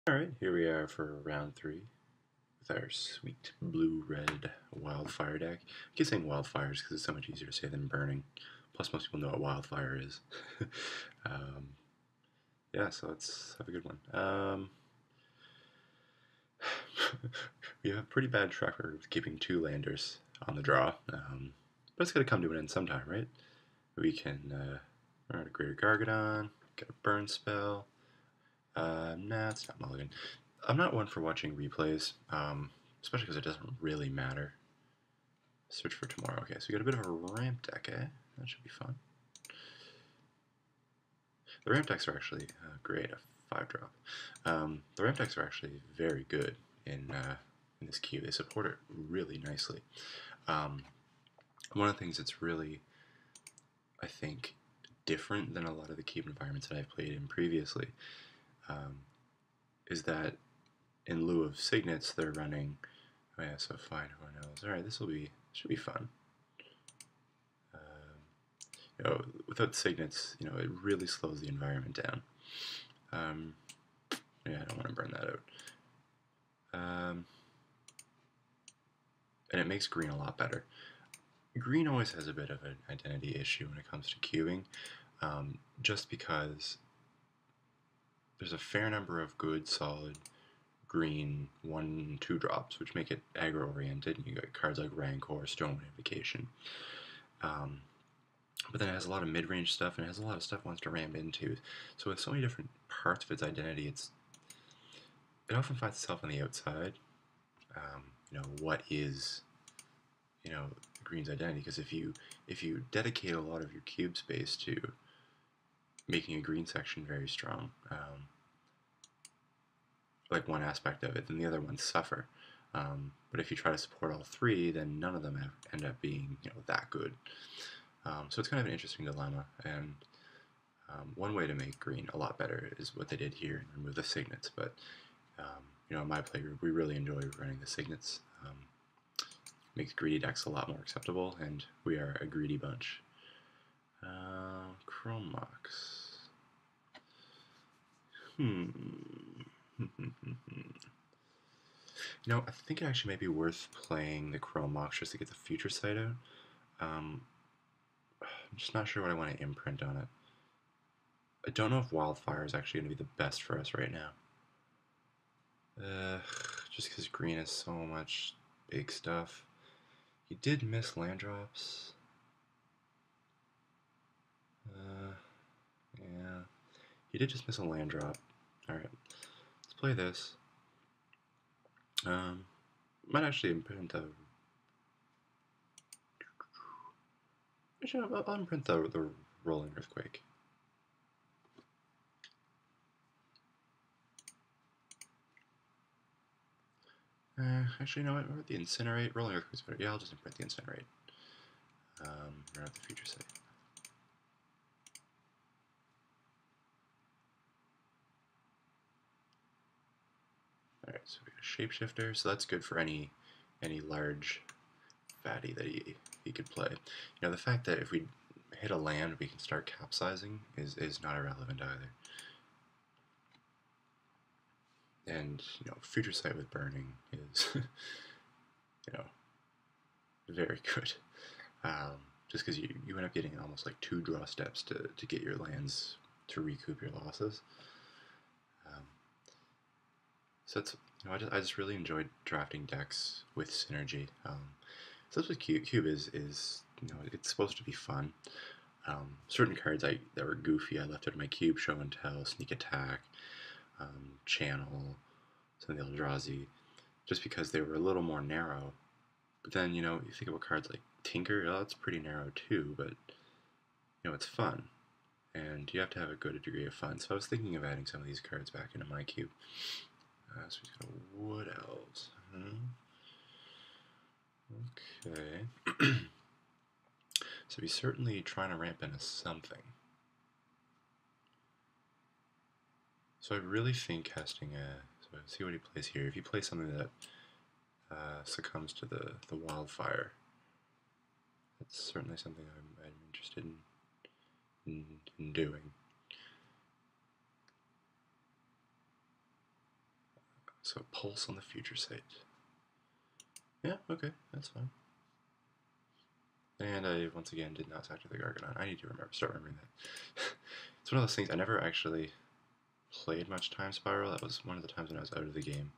Alright, here we are for round 3 with our sweet blue-red wildfire deck. I keep saying wildfires because it's so much easier to say than burning. Plus, most people know what wildfire is. um, yeah, so let's have a good one. We have a pretty bad track record of keeping 2 landers on the draw, but it's going to come to an end sometime, right? We can run a Greater Gargadon, get a burn spell. Nah, it's not mulligan. I'm not one for watching replays, especially because it doesn't really matter. Search for tomorrow. Okay, so we got a bit of a ramp deck, eh? That should be fun. The ramp decks are actually great, a 5-drop. The ramp decks are actually very good in this queue. They support it really nicely. One of the things that's really, I think, different than a lot of the cube environments that I've played in previously is that in lieu of signets, they're running. Oh yeah, so fine, who knows? All right, should be fun. Without signets, it really slows the environment down. Yeah, I don't want to burn that out. And it makes green a lot better. Green always has a bit of an identity issue when it comes to cubing, just because there's a fair number of good, solid green 1-2 drops, which make it aggro oriented. You got cards like Rancor, Stone Invocation. But then it has a lot of mid-range stuff, and it has a lot of stuff it wants to ram into. So with so many different parts of its identity, it often finds itself on the outside. What is green's identity? Because if you dedicate a lot of your cube space to making a green section very strong, like one aspect of it, then the other ones suffer. But if you try to support all 3, then none of them end up being that good. So it's kind of an interesting dilemma, and one way to make green a lot better is what they did here and remove the signets. But in my playgroup, we really enjoy running the signets. Makes greedy decks a lot more acceptable, and we are a greedy bunch. Chrome Mox. I think it actually might be worth playing the Chrome Mox just to get the future sight out. I'm just not sure what I want to imprint on it. I don't know if Wildfire is actually going to be the best for us right now. Just because green has so much big stuff. He did miss land drops. Yeah. He did just miss a land drop. Alright. Let's play this. Might actually imprint the... Actually, I'll imprint the Rolling Earthquake. Actually, you know what? The Incinerate. Rolling Earthquake's better. Yeah, I'll just imprint the Incinerate. Run out the future state. Alright, so we got a Shapeshifter, so that's good for any large fatty that he could play. The fact that if we hit a land, we can start capsizing is not irrelevant either. And future sight with burning is very good. Just because you end up getting almost like 2 draw steps to get your lands to recoup your losses. So that's I just really enjoyed drafting decks with synergy. So that's what cube is it's supposed to be fun. Certain cards that were goofy I left out of my cube: Show and Tell, Sneak Attack, Channel, some of the Eldrazi, just because they were a little more narrow. But then you think about cards like Tinker. Oh, it's pretty narrow too, but it's fun, and you have to have a good degree of fun. So I was thinking of adding some of these cards back into my cube. So he's got a Wood Elves. Okay. So he's certainly trying to ramp into something. So I really think casting so let's see what he plays here. If he plays something that succumbs to the wildfire, that's certainly something I'm interested in doing. So pulse on the future state. Yeah, okay, that's fine. And I, once again, did not sack to the Gargadon. I need to start remembering that. It's one of those things, I never actually played much Time Spiral. That was one of the times when I was out of the game.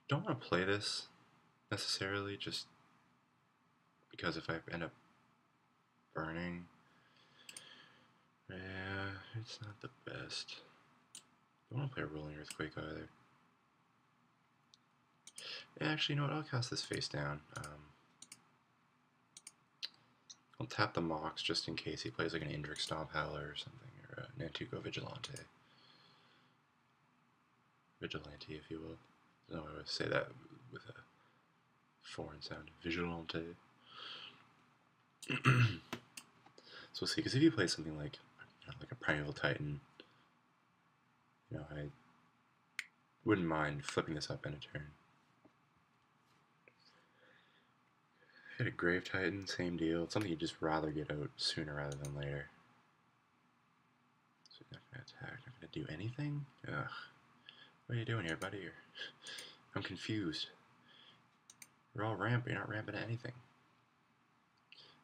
Don't want to play this necessarily, just because if I end up burning, yeah, it's not the best. Don't want to play a Rolling Earthquake either. Yeah, actually, you know what? I'll cast this face down. I'll tap the Mox just in case he plays like an Indrik Stomp Howler or something, or an MTGO Vigilante. Vigilante, if you will. No, I always say that with a foreign sound. Vigilante. So we'll see, because if you play something like, like a Primeval Titan, I wouldn't mind flipping this up in a turn. Hit a Grave Titan, same deal. It's something you'd just rather get out sooner rather than later. So you're not going to attack, not going to do anything? Ugh. What are you doing here, buddy? I'm confused. You're all ramping, you're not ramping at anything.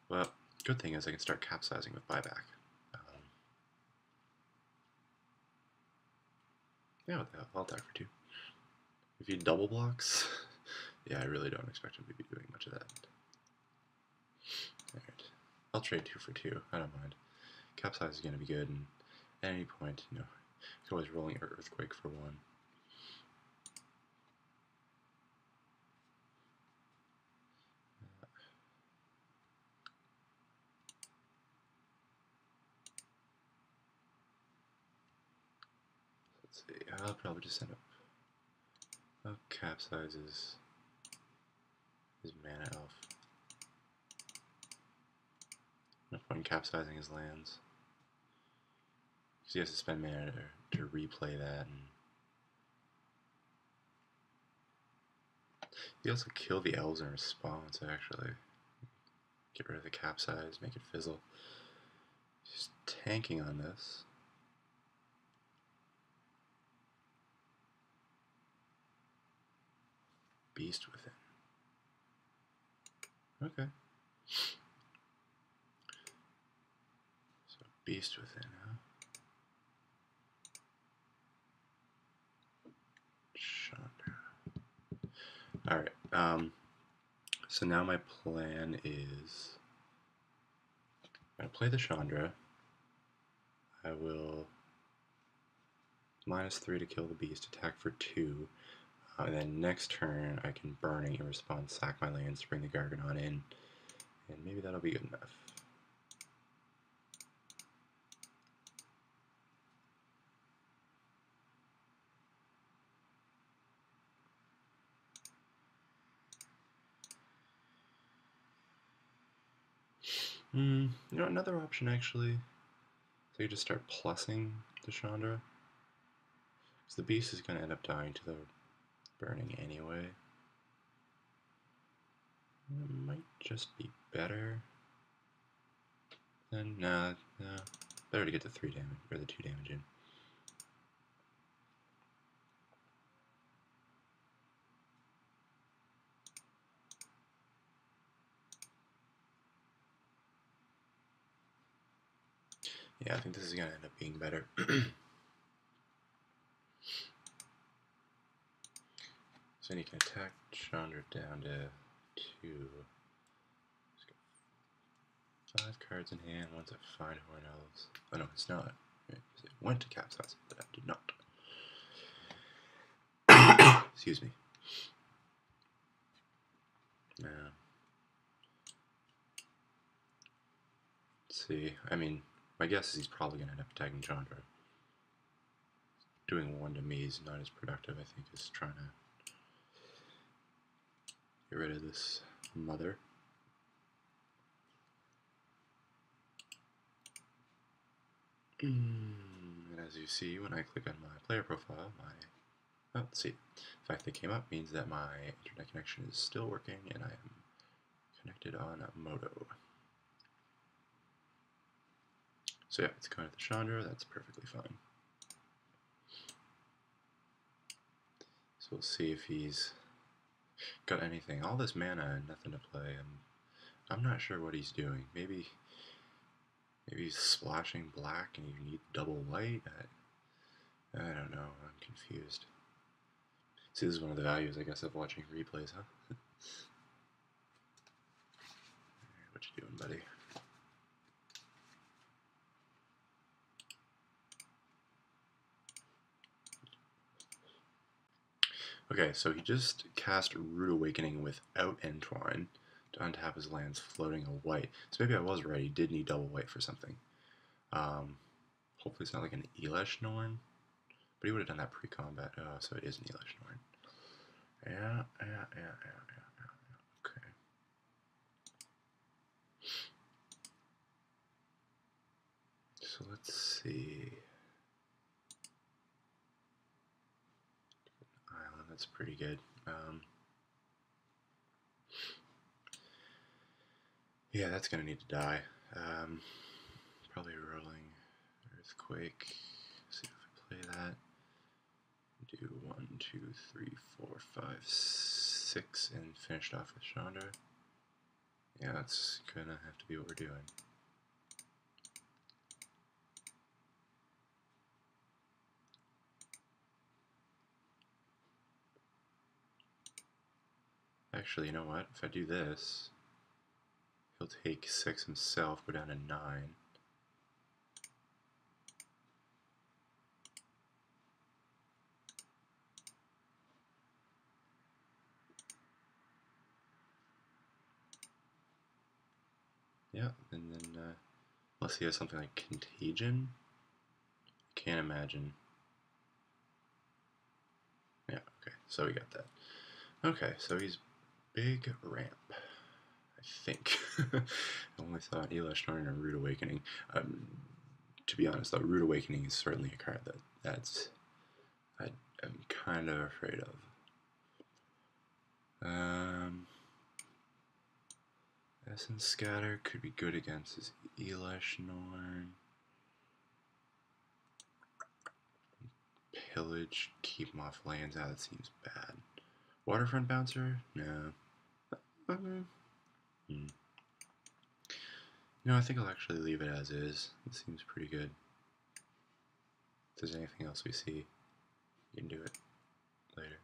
Well, good thing is I can start capsizing with buyback. Yeah, what the hell? I'll attack for 2. If he double blocks, yeah, I really don't expect him to be doing much of that. Alright. I'll trade 2 for 2. I don't mind. Capsize is going to be good, and at any point, you can always Rolling Earthquake for 1. Let's see. I'll probably just end up. Oh, capsize his mana elf. No point in capsizing his lands. Because he has to spend mana to replay that. And he also kill the elves in response, actually. Get rid of the capsize, make it fizzle. Just tanking on this. Beast Within. Okay. So Beast Within, huh? Chandra. Alright, so now my plan is I'm going to play the Chandra. I will -3 to kill the beast, attack for 2. And then next turn I can Burning in response, sack my lands to bring the Gargadon in. And maybe that'll be good enough. Another option actually. So you just start plussing the Chandra. Because the beast is going to end up dying to the burning anyway. It might just be better. Then, nah. Better to get the 3 damage, or the 2 damage in. Yeah, I think this is going to end up being better. So then you can attack Chandra down to 2. 5 cards in hand, one's a Findhorn Elves. Oh no, it's not. It went to capsize, but I did not. Excuse me. Let's see. I mean, my guess is he's probably going to end up attacking Chandra. Doing 1 to me is not as productive, I think, as trying to get rid of this mother. And as you see, when I click on my player profile, my Oh, let's see. The fact they came up means that my internet connection is still working and I am connected on Moto. So yeah, it's going to the Chandra, that's perfectly fine. So we'll see if he's got anything. All this mana and nothing to play, and I'm not sure what he's doing. Maybe he's splashing black and you need double white? I don't know, I'm confused. See, this is one of the values, I guess, of watching replays, huh? What you doing, buddy? Okay, so he just cast Rude Awakening without Entwine to untap his lands floating a white. So maybe I was right, he did need double white for something. Hopefully it's not like an Elesh Norn, but he would have done that pre-combat. Oh, so it is an Elesh Norn. Yeah. Okay. So let's see. Island, that's pretty good. Yeah, that's gonna need to die. Probably rolling Earthquake. See if I play that. Do 1, 2, 3, 4, 5, 6, and finished off with Chandra. Yeah, that's gonna have to be what we're doing. Actually, you know what? If I do this, he'll take 6 himself, go down to 9. Yeah, and then unless he has something like Contagion, can't imagine. Yeah, okay, so we got that. Okay, so he's big ramp, I think. I only thought Elesh Norn and Rude Awakening. To be honest, though, Rude Awakening is certainly a card that's I am kind of afraid of. Essence Scatter could be good against his Elesh Norn. Pillage, keep him off lands. Ah, that seems bad. Waterfront Bouncer? No. No, I think I'll actually leave it as is. It seems pretty good. If there's anything else we see, you can do it later.